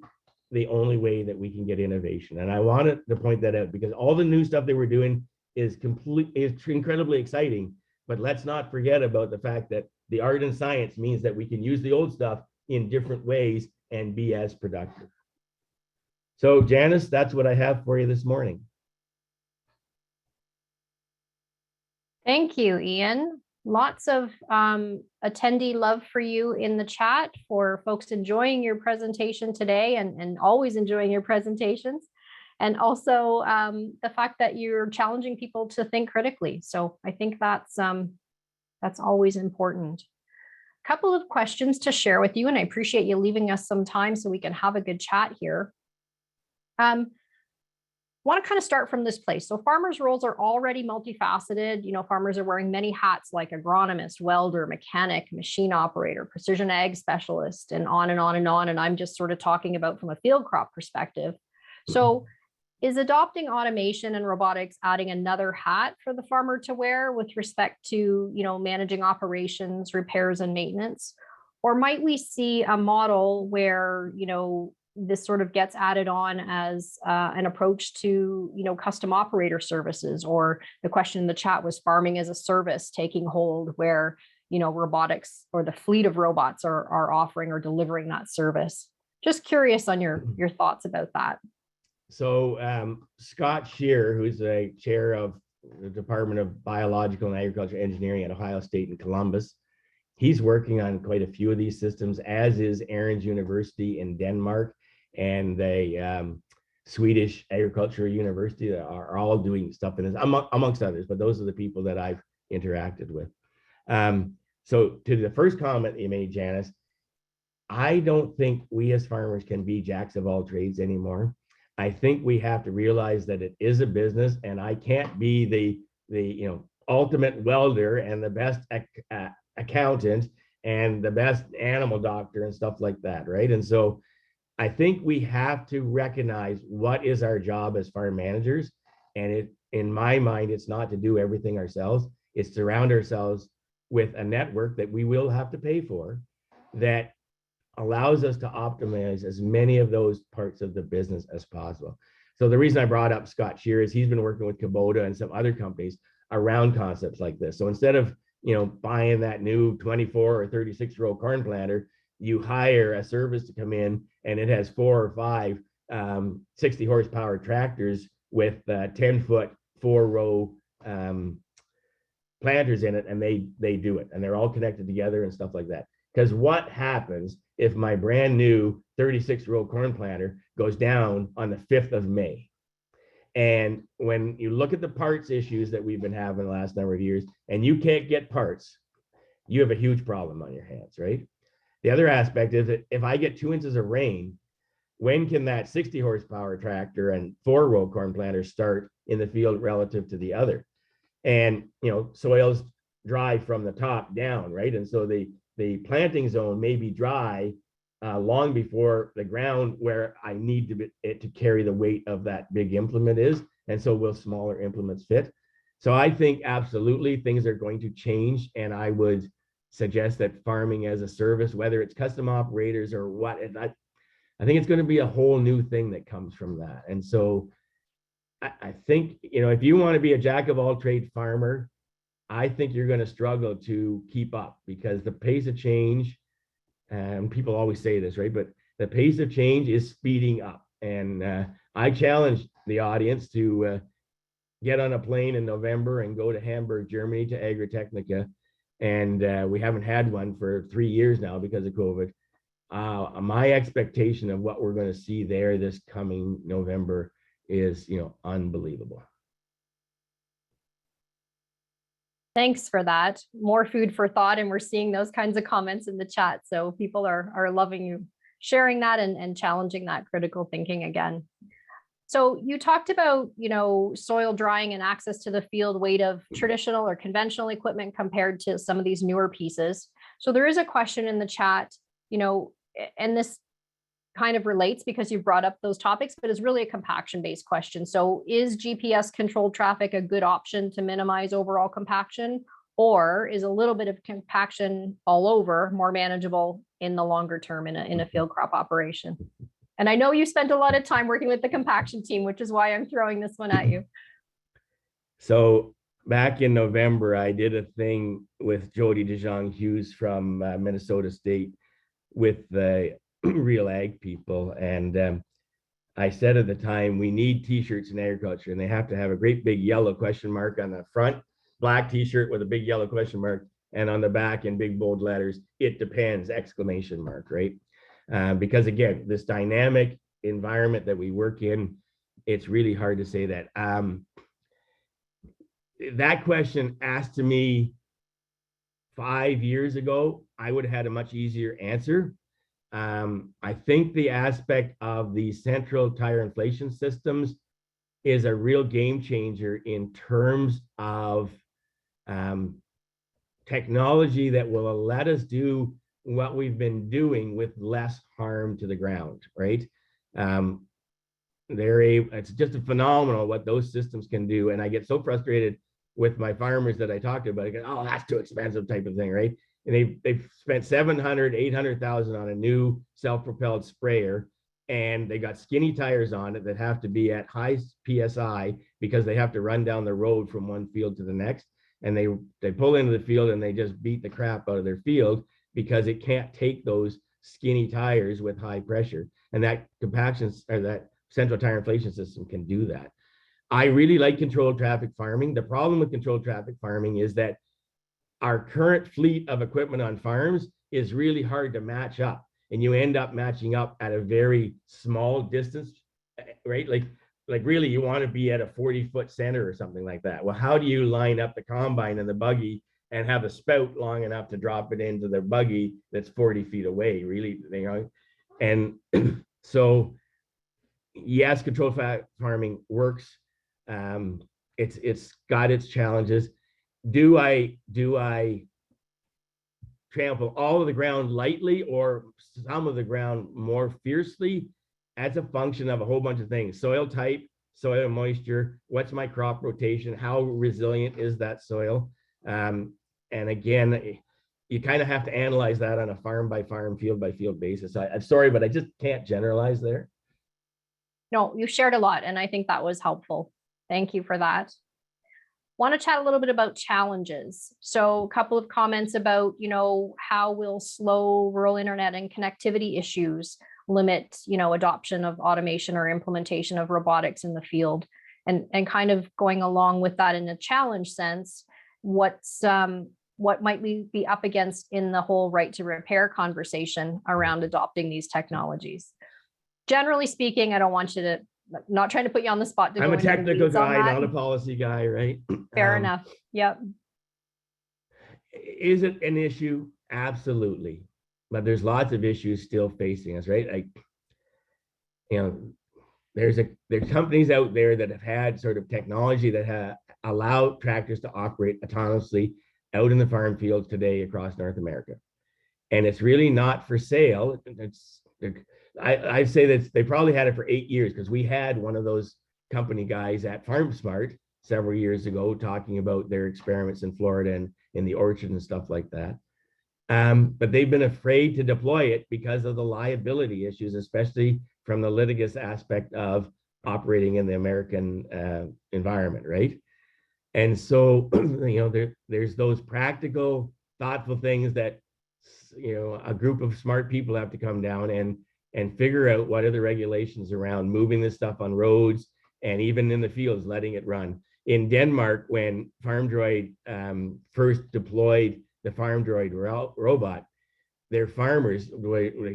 [SPEAKER 1] the only way that we can get innovation. And I wanted to point that out because all the new stuff that we're doing is incredibly exciting, but let's not forget about the fact that the art and science means that we can use the old stuff in different ways and be as productive. So Janice, that's what I have for you this morning.
[SPEAKER 2] Thank you, Ian. Lots of attendee love for you in the chat, for folks enjoying your presentation today and always enjoying your presentations. And also the fact that you're challenging people to think critically. So I think that's always important. A couple of questions to share with you, and I appreciate you leaving us some time so we can have a good chat here. Want to kind of start from this place. So farmers' roles are already multifaceted. You know, farmers are wearing many hats like agronomist, welder, mechanic, machine operator, precision ag specialist, and on and on and on. And I'm just sort of talking about from a field crop perspective. So is adopting automation and robotics adding another hat for the farmer to wear with respect to, you know, managing operations, repairs, and maintenance? Or might we see a model where, you know, this sort of gets added on as an approach to, you know, custom operator services? Or the question in the chat was farming as a service taking hold, where, you know, robotics or the fleet of robots are offering or delivering that service. Just curious on your thoughts about that.
[SPEAKER 1] So Scott Shearer, who's a chair of the Department of Biological and Agricultural Engineering at Ohio State in Columbus, he's working on quite a few of these systems, as is Aaron's University in Denmark and the Swedish Agricultural University that are all doing stuff in this, amongst others, but those are the people that I've interacted with. So to the first comment you made, Janice, I don't think we as farmers can be jacks of all trades anymore. I think we have to realize that it is a business, and I can't be the you know, ultimate welder and the best accountant and the best animal doctor and stuff like that, right? And so I think we have to recognize what is our job as farm managers. And it, in my mind, it's not to do everything ourselves. It's to surround ourselves with a network that we will have to pay for that allows us to optimize as many of those parts of the business as possible. So the reason I brought up Scott Shearer is he's been working with Kubota and some other companies around concepts like this. So instead of, you know, buying that new 24 or 36-row corn planter, you hire a service to come in, and it has 4 or 5 60 horsepower tractors with 10-foot 4-row planters in it, and they do it, and they're all connected together and stuff like that. Because what happens if my brand new 36-row corn planter goes down on the 5th of May? And when you look at the parts issues that we've been having the last number of years, and you can't get parts, you have a huge problem on your hands, right? The other aspect is that if I get 2 inches of rain, when can that 60 horsepower tractor and 4-row corn planter start in the field relative to the other? And, soils dry from the top down, right? And so the planting zone may be dry long before the ground where I need it to carry the weight of that big implement is. And so will smaller implements fit? So I think absolutely things are going to change. And I would suggest that farming as a service, whether it's custom operators or what, I think it's going to be a whole new thing that comes from that. And so I think, if you want to be a jack of all trade farmer, I think you're going to struggle to keep up because the pace of change, and people always say this, right? But the pace of change is speeding up. And I challenge the audience to get on a plane in November and go to Hamburg, Germany to Agritechnica. And we haven't had one for 3 years now because of COVID. My expectation of what we're going to see there this coming November is, unbelievable.
[SPEAKER 2] Thanks for that. More food for thought. And we're seeing those kinds of comments in the chat. So people are loving you sharing that and challenging that critical thinking again. So you talked about, soil drying and access to the field weight of traditional or conventional equipment compared to some of these newer pieces. So there is a question in the chat, and this kind of relates because you brought up those topics, but it's really a compaction based question. So is GPS controlled traffic a good option to minimize overall compaction, or is a little bit of compaction all over more manageable in the longer term in a field crop operation? And I know you spent a lot of time working with the compaction team, which is why I'm throwing this one at you.
[SPEAKER 1] So back in November, I did a thing with Jody DeJong Hughes from Minnesota State with the Real Ag people. And I said at the time, we need t-shirts in agriculture, and they have to have a great big yellow question mark on the front, black t-shirt with a big yellow question mark, and on the back in big bold letters, "It depends!" exclamation mark, right? Because again, this dynamic environment that we work in, it's really hard to say that. That question asked to me 5 years ago, I would have had a much easier answer. I think the aspect of the central tire inflation systems is a real game changer in terms of technology that will let us do what we've been doing with less harm to the ground, right? It's just a phenomenal what those systems can do. And I get so frustrated with my farmers that I talk to about it. Oh, that's too expensive type of thing, right? And they've spent 700, 800,000 on a new self-propelled sprayer, and they got skinny tires on it that have to be at high PSI because they have to run down the road from one field to the next. And they pull into the field and they just beat the crap out of their field because it can't take those skinny tires with high pressure. And that compaction or that central tire inflation system can do that. I really like controlled traffic farming. The problem with controlled traffic farming is that our current fleet of equipment on farms is really hard to match up, and you end up matching up at a very small distance, right? Like really you want to be at a 40-foot center or something like that. Well, how do you line up the combine and the buggy and have a spout long enough to drop it into the buggy that's 40 feet away, really, And so yes, controlled farming works. It's got its challenges. Do I trample all of the ground lightly or some of the ground more fiercely? That's a function of a whole bunch of things: soil type, soil moisture, what's my crop rotation, how resilient is that soil? And again, you kind of have to analyze that on a farm by farm, field by field basis. I'm sorry, but I just can't generalize there.
[SPEAKER 2] No, you shared a lot, and I think that was helpful. Thank you for that. Want to chat a little bit about challenges. So a couple of comments about, how will slow rural internet and connectivity issues limit, adoption of automation or implementation of robotics in the field, and kind of going along with that in a challenge sense, what might we be up against in the whole right to repair conversation around adopting these technologies? Generally speaking, I don't want you to not trying to put you on the spot to
[SPEAKER 1] I'm
[SPEAKER 2] go
[SPEAKER 1] a
[SPEAKER 2] into the
[SPEAKER 1] technical
[SPEAKER 2] weeds on
[SPEAKER 1] guy,
[SPEAKER 2] that.
[SPEAKER 1] not a policy guy, right?
[SPEAKER 2] Fair enough. Yep.
[SPEAKER 1] Is it an issue? Absolutely. But there's lots of issues still facing us, right? Like, you know, there's companies out there that have had sort of technology that have allowed tractors to operate autonomously out in the farm fields today across North America. And it's really not for sale. I'd say that they probably had it for 8 years, because we had one of those company guys at FarmSmart several years ago talking about their experiments in Florida and in the orchard and stuff like that. But they've been afraid to deploy it because of the liability issues, especially from the litigious aspect of operating in the American environment, right? And so, you know, there's those practical, thoughtful things that, you know, a group of smart people have to come down and figure out what are the regulations around moving this stuff on roads and even in the fields, letting it run. In Denmark, when FarmDroid first deployed the FarmDroid robot, their farmers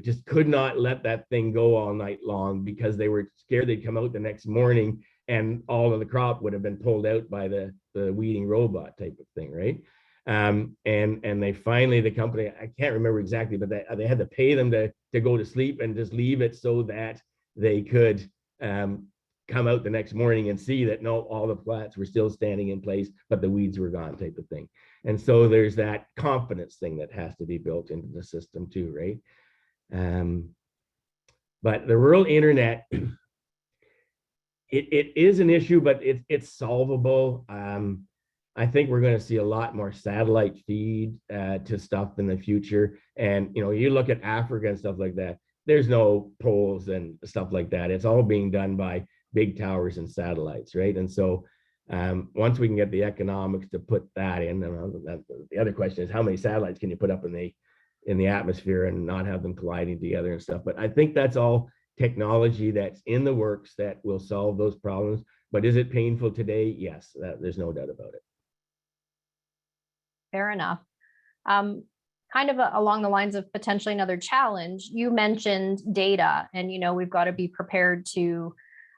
[SPEAKER 1] just could not let that thing go all night long because they were scared they'd come out the next morning and all of the crop would have been pulled out by the weeding robot type of thing, right? And they finally, the company, I can't remember exactly, but they had to pay them to go to sleep and just leave it so that they could come out the next morning and see that no, all the plants were still standing in place, but the weeds were gone type of thing. And so there's that confidence thing that has to be built into the system too, right? But the rural internet, it is an issue, but it's solvable. I think we're going to see a lot more satellite feed to stuff in the future. And, you know, you look at Africa and stuff like that, there's no poles and stuff like that. It's all being done by big towers and satellites, right? And so once we can get the economics to put that in, the other question is how many satellites can you put up in the atmosphere and not have them colliding together and stuff. But I think that's all technology that's in the works that will solve those problems. But is it painful today? Yes, there's no doubt about it.
[SPEAKER 2] Fair enough. Kind of along the lines of potentially another challenge, you mentioned data, and, you know, we've got to be prepared to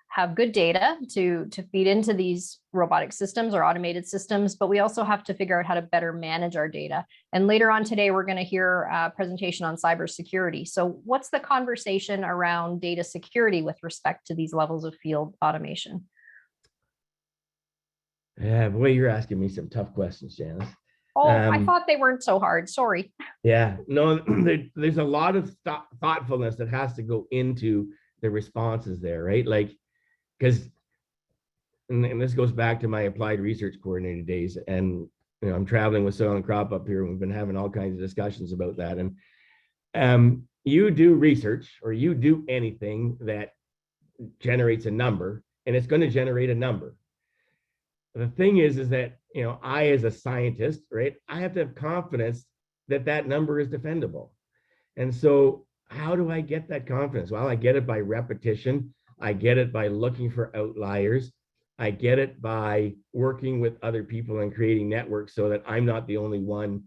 [SPEAKER 2] have good data to feed into these robotic systems or automated systems, but we also have to figure out how to better manage our data. And later on today, we're going to hear a presentation on cybersecurity. So what's the conversation around data security with respect to these levels of field automation?
[SPEAKER 1] Yeah, boy, you're asking me some tough questions, Janice.
[SPEAKER 2] Oh, I thought they weren't so hard. Sorry.
[SPEAKER 1] Yeah, no, there's a lot of thoughtfulness that has to go into the responses there, right? Like, because, and this goes back to my applied research coordinator days, and, you know, I'm traveling with Soil and Crop up here, and we've been having all kinds of discussions about that. And you do research, or you do anything that generates a number, and it's going to generate a number. The thing is that, you know, I, as a scientist, right, I have to have confidence that that number is defendable. And so how do I get that confidence? Well, I get it by repetition. I get it by looking for outliers. I get it by working with other people and creating networks so that I'm not the only one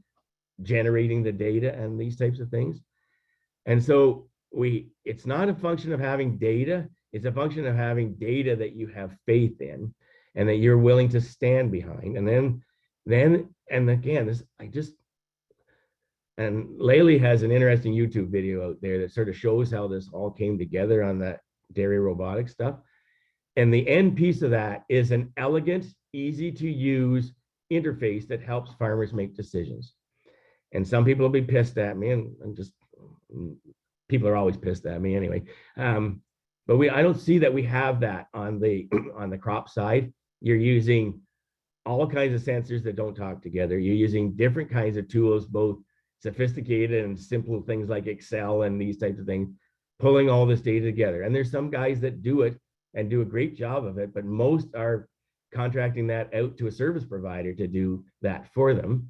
[SPEAKER 1] generating the data and these types of things. And so it's not a function of having data. It's a function of having data that you have faith in and that you're willing to stand behind. And and again, and Laley has an interesting YouTube video out there that sort of shows how this all came together on that dairy robotics stuff. And the end piece of that is an elegant, easy to use interface that helps farmers make decisions. And some people will be pissed at me, and people are always pissed at me anyway. But I don't see that we have that on the crop side. You're using all kinds of sensors that don't talk together. You're using different kinds of tools, both sophisticated and simple things like Excel and these types of things, pulling all this data together. And there's some guys that do it and do a great job of it, but most are contracting that out to a service provider to do that for them.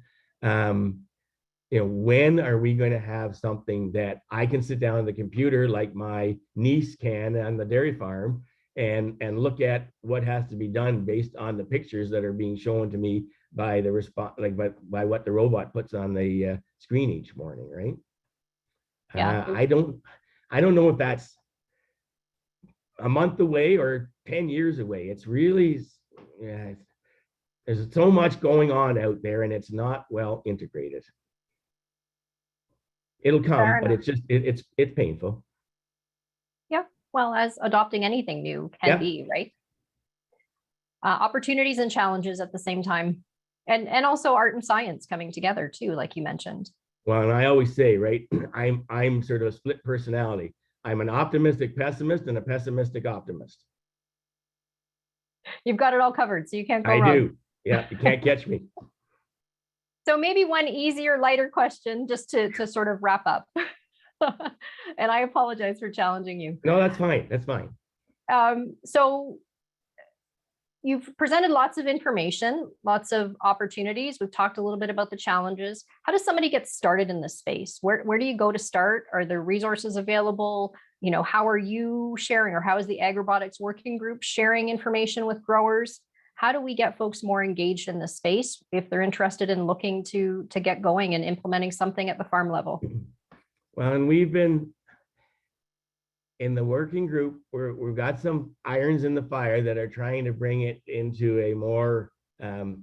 [SPEAKER 1] You know, when are we going to have something that I can sit down on the computer like my niece can on the dairy farm and look at what has to be done based on the pictures that are being shown to me by the response, like by what the robot puts on the screen each morning, right?
[SPEAKER 2] Yeah.
[SPEAKER 1] I don't know if that's a month away or 10 years away. It's really, yeah, there's so much going on out there and it's not well integrated. It'll come, but it's just, it's painful.
[SPEAKER 2] Yeah, well, as adopting anything new can
[SPEAKER 1] Yeah.
[SPEAKER 2] be, right? Opportunities and challenges at the same time. And also art and science coming together too, like you mentioned.
[SPEAKER 1] Well, and I always say, right, I'm sort of a split personality. I'm an optimistic pessimist and a pessimistic optimist.
[SPEAKER 2] You've got it all covered, so you can't go wrong.
[SPEAKER 1] I do. Yeah, you can't catch me.
[SPEAKER 2] So maybe one easier, lighter question just to sort of wrap up. And I apologize for challenging you.
[SPEAKER 1] No, that's fine. That's fine.
[SPEAKER 2] So you've presented lots of information, lots of opportunities. We've talked a little bit about the challenges. How does somebody get started in this space? Where do you go to start? Are there resources available? You know, how are you sharing, or how is the Ag Robotics Working Group sharing information with growers? How do we get folks more engaged in this space if they're interested in looking to get going and implementing something at the farm level?
[SPEAKER 1] Well, and we've been in the working group, we've got some irons in the fire that are trying to bring it into a more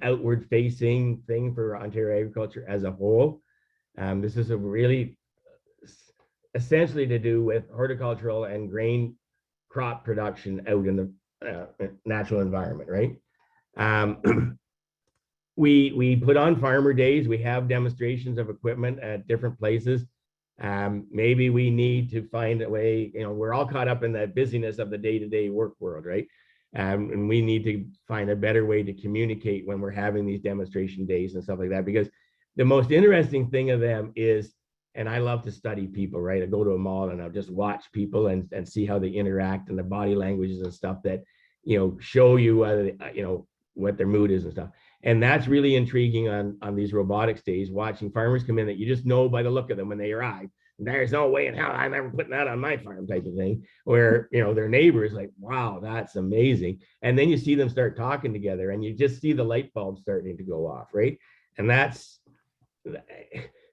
[SPEAKER 1] outward facing thing for Ontario agriculture as a whole. This is a really essentially to do with horticultural and grain crop production out in the natural environment, right? We put on farmer days. We have demonstrations of equipment at different places. Maybe we need to find a way, you know, we're all caught up in that busyness of the day-to-day work world, right? And we need to find a better way to communicate when we're having these demonstration days and stuff like that, because the most interesting thing of them is, and I love to study people, right? I go to a mall and I'll just watch people and see how they interact and the body languages and stuff that, you know, show you whether, you know, what their mood is and stuff. And that's really intriguing on these robotics days, watching farmers come in that you just know by the look of them when they arrive. There's no way in hell I'm ever putting that on my farm type of thing, where, you know, their neighbor is like, wow, that's amazing. And then you see them start talking together and you just see the light bulbs starting to go off, right? And that's,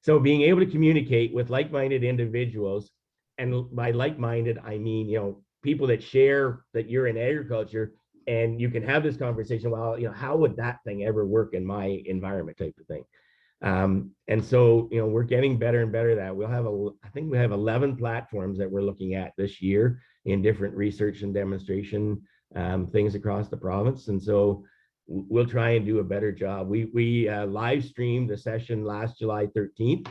[SPEAKER 1] so being able to communicate with like-minded individuals, and by like-minded, I mean, you know, people that share that you're in agriculture, and you can have this conversation, well, you know, how would that thing ever work in my environment type of thing. And so, you know, we're getting better and better at that. We'll have, I think we have 11 platforms that we're looking at this year in different research and demonstration things across the province. And so we'll try and do a better job. We live streamed the session last July 13th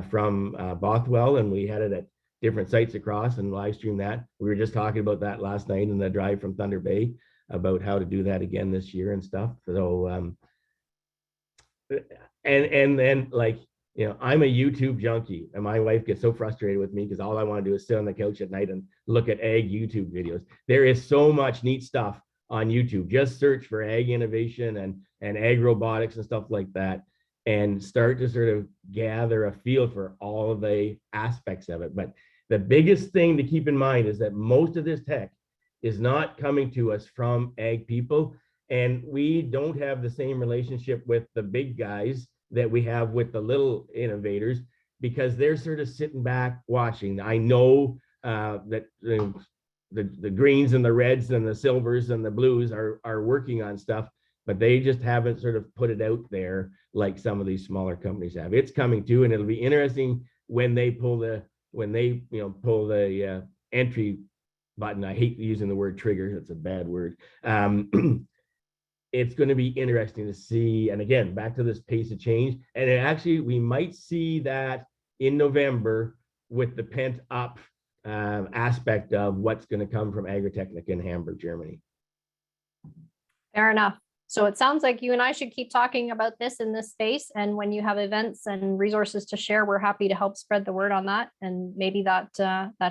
[SPEAKER 1] from Bothwell, and we had it at different sites across and live stream that. We were just talking about that last night in the drive from Thunder Bay about how to do that again this year and stuff. So, and then, like, you know, I'm a YouTube junkie, and my wife gets so frustrated with me because all I want to do is sit on the couch at night and look at ag YouTube videos. There is so much neat stuff on YouTube. Just search for ag innovation and ag robotics and stuff like that, and start to sort of gather a feel for all of the aspects of it. But the biggest thing to keep in mind is that most of this tech is not coming to us from ag people, and we don't have the same relationship with the big guys that we have with the little innovators, because they're sort of sitting back watching. I know that the greens and the reds and the silvers and the blues are working on stuff, but they just haven't sort of put it out there like some of these smaller companies have. It's coming too, and it'll be interesting when they pull the entry button. I hate using the word trigger, it's a bad word. It's going to be interesting to see. And again, back to this pace of change. And actually, we might see that in November with the pent up aspect of what's going to come from Agritechnica in Hamburg, Germany.
[SPEAKER 2] Fair enough. So it sounds like you and I should keep talking about this in this space. And when you have events and resources to share, we're happy to help spread the word on that. And maybe that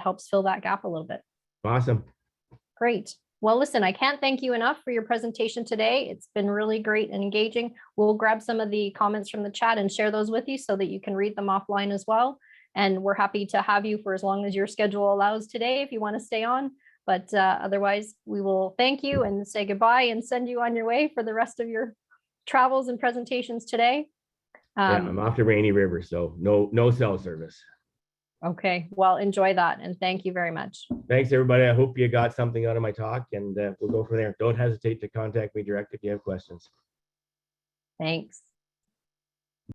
[SPEAKER 2] helps fill that gap a little bit.
[SPEAKER 1] Awesome.
[SPEAKER 2] Great. Well, listen, I can't thank you enough for your presentation today. It's been really great and engaging. We'll grab some of the comments from the chat and share those with you so that you can read them offline as well. And we're happy to have you for as long as your schedule allows today if you want to stay on. But otherwise, we will thank you and say goodbye and send you on your way for the rest of your travels and presentations today.
[SPEAKER 1] Yeah, I'm off to Rainy River, so no cell service.
[SPEAKER 2] Okay, well, enjoy that. And thank you very much.
[SPEAKER 1] Thanks, everybody. I hope you got something out of my talk, and we'll go from there. Don't hesitate to contact me direct if you have questions.
[SPEAKER 2] Thanks.